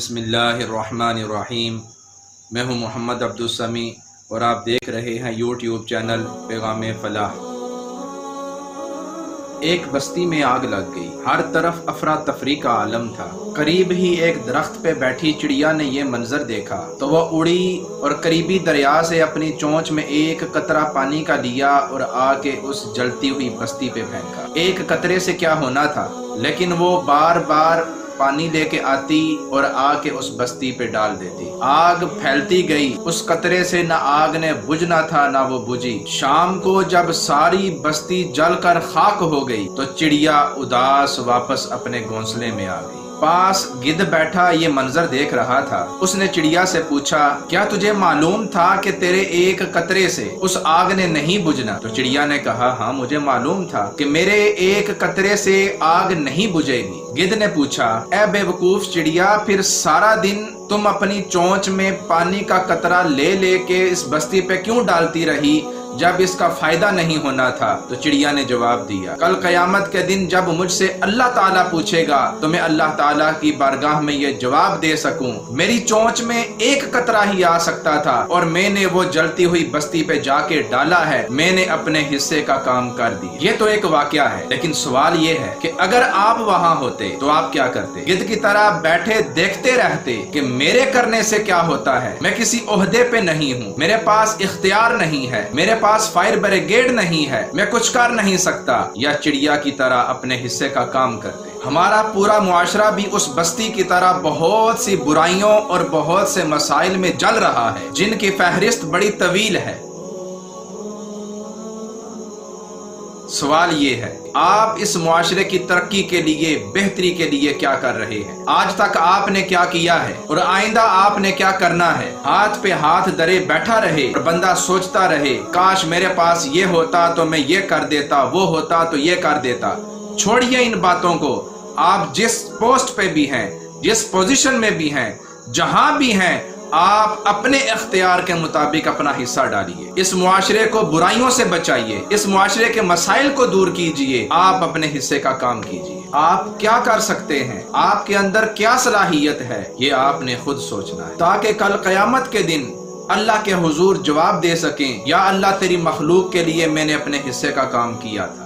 بسم اللہ الرحمن الرحیم۔ میں ہوں محمد عبدالسمی اور آپ دیکھ رہے ہیں یوٹیوب چینل پیغام فلاح۔ ایک بستی میں آگ لگ گئی، ہر طرف افراتفری کا عالم تھا۔ قریب ہی ایک درخت پہ بیٹھی چڑیا نے یہ منظر دیکھا تو وہ اڑی اور قریبی دریا سے اپنی چونچ میں ایک قطرہ پانی کا لیا اور آ کے اس جلتی ہوئی بستی پہ پھینکا۔ ایک قطرے سے کیا ہونا تھا، لیکن وہ بار بار پانی لے کے آتی اور آ کے اس بستی پہ ڈال دیتی۔ آگ پھیلتی گئی، اس قطرے سے نہ آگ نے بجھنا تھا نہ وہ بجھی۔ شام کو جب ساری بستی جل کر خاک ہو گئی تو چڑیا اداس واپس اپنے گھونسلے میں آ گئی۔ پاس گدھ بیٹھا یہ منظر دیکھ رہا تھا۔ اس نے چڑیا سے پوچھا، کیا تجھے معلوم تھا کہ تیرے ایک قطرے سے اس آگ نے نہیں بجھنا؟ تو چڑیا نے کہا، ہاں مجھے معلوم تھا کہ میرے ایک قطرے سے آگ نہیں بجھے گی۔ گدھ نے پوچھا، اے بے وقوف چڑیا، پھر سارا دن تم اپنی چونچ میں پانی کا قطرہ لے لے کے اس بستی پہ کیوں ڈالتی رہی جب اس کا فائدہ نہیں ہونا تھا؟ تو چڑیا نے جواب دیا، کل قیامت کے دن جب مجھ سے اللہ تعالیٰ پوچھے گا تو میں اللہ تعالیٰ کی بارگاہ میں یہ جواب دے سکوں، میری چونچ میں ایک قطرہ ہی آ سکتا تھا اور میں نے وہ جلتی ہوئی بستی پہ جا کے ڈالا ہے، میں نے اپنے حصے کا کام کر دیا۔ یہ تو ایک واقعہ ہے، لیکن سوال یہ ہے کہ اگر آپ وہاں ہوتے تو آپ کیا کرتے؟ گدھ کی طرح بیٹھے دیکھتے رہتے کہ میرے کرنے سے کیا ہوتا ہے؟ میں کسی عہدے پہ نہیں ہوں، میرے پاس اختیار نہیں ہے، میرے پاس فائر بریگیڈ نہیں ہے، میں کچھ کر نہیں سکتا، یا چڑیا کی طرح اپنے حصے کا کام کرتے؟ ہمارا پورا معاشرہ بھی اس بستی کی طرح بہت سی برائیوں اور بہت سے مسائل میں جل رہا ہے جن کی فہرست بڑی طویل ہے۔ سوال یہ ہے، آپ اس معاشرے کی ترقی کے لیے، بہتری کے لیے کیا کر رہے ہیں؟ آج تک آپ نے کیا کیا ہے اور آئندہ آپ نے کیا کرنا ہے؟ ہاتھ پہ ہاتھ دھرے بیٹھا رہے اور بندہ سوچتا رہے، کاش میرے پاس یہ ہوتا تو میں یہ کر دیتا، وہ ہوتا تو یہ کر دیتا۔ چھوڑیے ان باتوں کو۔ آپ جس پوسٹ پہ بھی ہیں، جس پوزیشن میں بھی ہیں، جہاں بھی ہیں، آپ اپنے اختیار کے مطابق اپنا حصہ ڈالیے۔ اس معاشرے کو برائیوں سے بچائیے، اس معاشرے کے مسائل کو دور کیجیے، آپ اپنے حصے کا کام کیجیے۔ آپ کیا کر سکتے ہیں، آپ کے اندر کیا صلاحیت ہے، یہ آپ نے خود سوچنا ہے، تاکہ کل قیامت کے دن اللہ کے حضور جواب دے سکیں، یا اللہ تیری مخلوق کے لیے میں نے اپنے حصے کا کام کیا تھا۔